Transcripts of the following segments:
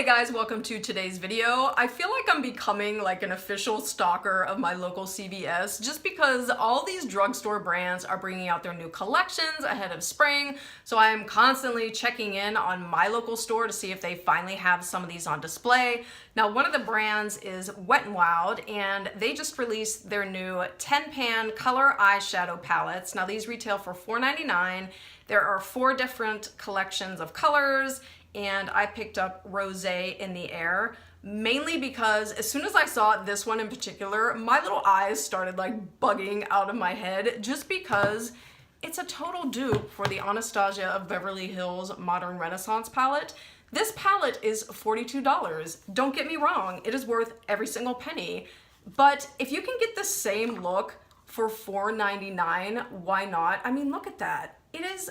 Hey guys, welcome to today's video. I feel like I'm becoming like an official stalker of my local CVS just because all these drugstore brands are bringing out their new collections ahead of spring. So I am constantly checking in on my local store to see if they finally have some of these on display. Now, one of the brands is Wet n Wild, and they just released their new 10-pan color eyeshadow palettes. Now, these retail for $4.99. There are 4 different collections of colors, and I picked up Rosé in the Air, mainly because as soon as I saw this one in particular, my little eyes started like bugging out of my head just because it's a total dupe for the Anastasia of Beverly Hills Modern Renaissance palette. This palette is $42. Don't get me wrong, it is worth every single penny, but if you can get the same look for $4.99, why not? I mean, look at that. It is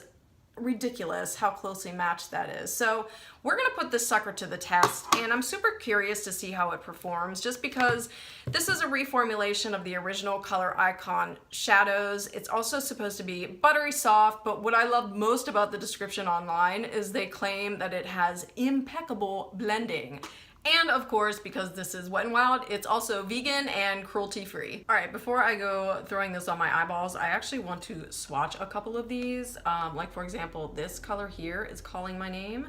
ridiculous how closely matched that is. So we're gonna put this sucker to the test, and I'm super curious to see how it performs just because this is a reformulation of the original Color Icon shadows. It's also supposed to be buttery soft, but what I love most about the description online is they claim that it has impeccable blending. And of course, because this is Wet n Wild, it's also vegan and cruelty-free. All right, before I go throwing this on my eyeballs, I actually want to swatch a couple of these. Like for example, this color here is Calling My Name.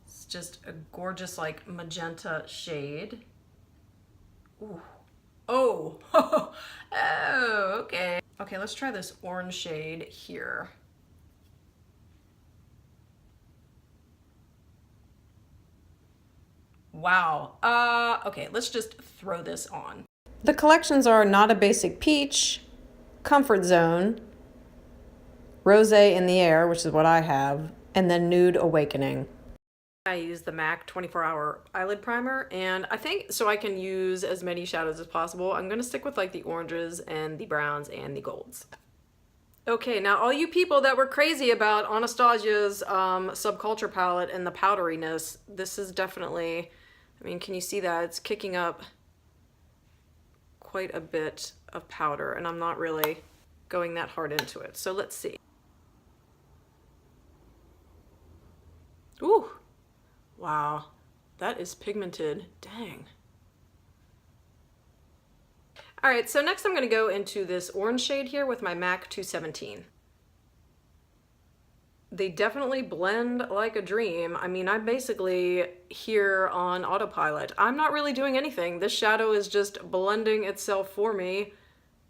It's just a gorgeous like magenta shade. Ooh. Oh, oh, okay. Okay, let's try this orange shade here. Wow. Okay, let's just throw this on. The collections are Not a Basic Peach, Comfort Zone, Rosé in the Air, which is what I have, and then Nude Awakening. I use the MAC 24-hour eyelid primer, and I think so I can use as many shadows as possible. I'm gonna stick with like the oranges and the browns and the golds. Okay, now all you people that were crazy about Anastasia's Subculture palette and the powderiness, this is definitely, I mean, can you see that? It's kicking up quite a bit of powder, and I'm not really going that hard into it. So let's see. Ooh, wow, that is pigmented, dang. All right, so next I'm gonna go into this orange shade here with my MAC 217. They definitely blend like a dream. I mean, I'm basically here on autopilot. I'm not really doing anything. This shadow is just blending itself for me,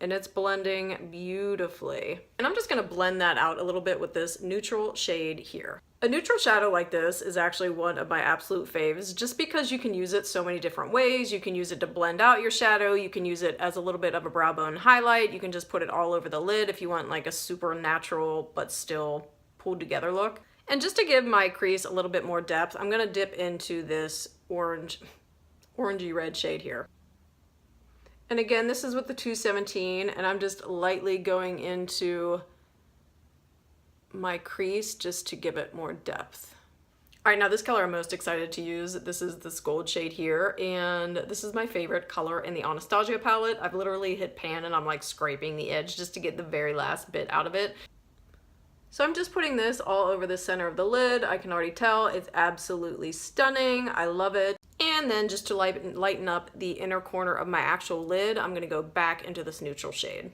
and it's blending beautifully. And I'm just gonna blend that out a little bit with this neutral shade here. A neutral shadow like this is actually one of my absolute faves just because you can use it so many different ways. You can use it to blend out your shadow. You can use it as a little bit of a brow bone highlight. You can just put it all over the lid if you want like a super natural but still pulled together look. And just to give my crease a little bit more depth, I'm gonna dip into this orangey red shade here. And again, this is with the 217, and I'm just lightly going into my crease just to give it more depth. All right, now this color I'm most excited to use. This is this gold shade here, and this is my favorite color in the Anastasia palette. I've literally hit pan and I'm like scraping the edge just to get the very last bit out of it. So I'm just putting this all over the center of the lid. I can already tell it's absolutely stunning. I love it. And then just to lighten up the inner corner of my actual lid, I'm gonna go back into this neutral shade.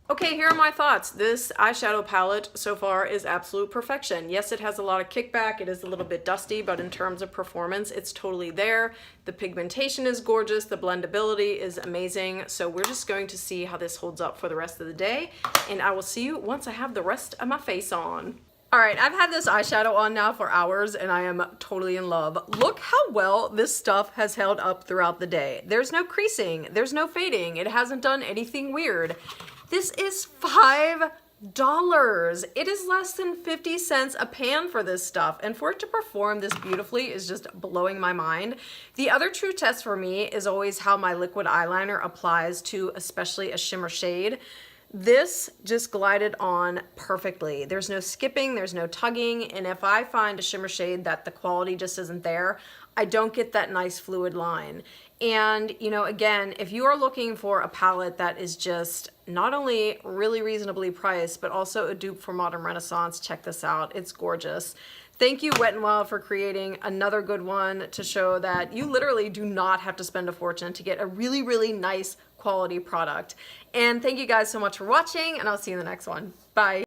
Okay, here are my thoughts. This eyeshadow palette so far is absolute perfection. Yes, it has a lot of kickback. It is a little bit dusty, but in terms of performance, it's totally there. The pigmentation is gorgeous. The blendability is amazing. So we're just going to see how this holds up for the rest of the day. And I will see you once I have the rest of my face on. All right, I've had this eyeshadow on now for hours and I am totally in love. Look how well this stuff has held up throughout the day. There's no creasing, there's no fading. It hasn't done anything weird. This is $5. It is less than 50 cents a pan for this stuff, and for it to perform this beautifully is just blowing my mind. The other true test for me is always how my liquid eyeliner applies to especially a shimmer shade. This just glided on perfectly. There's no skipping, there's no tugging, and if I find a shimmer shade that the quality just isn't there, I don't get that nice fluid line. And, you know, again, if you are looking for a palette that is just not only really reasonably priced, but also a dupe for Modern Renaissance, check this out. It's gorgeous. Thank you, Wet n Wild, for creating another good one to show that you literally do not have to spend a fortune to get a really, really nice quality product. And thank you guys so much for watching, and I'll see you in the next one. Bye.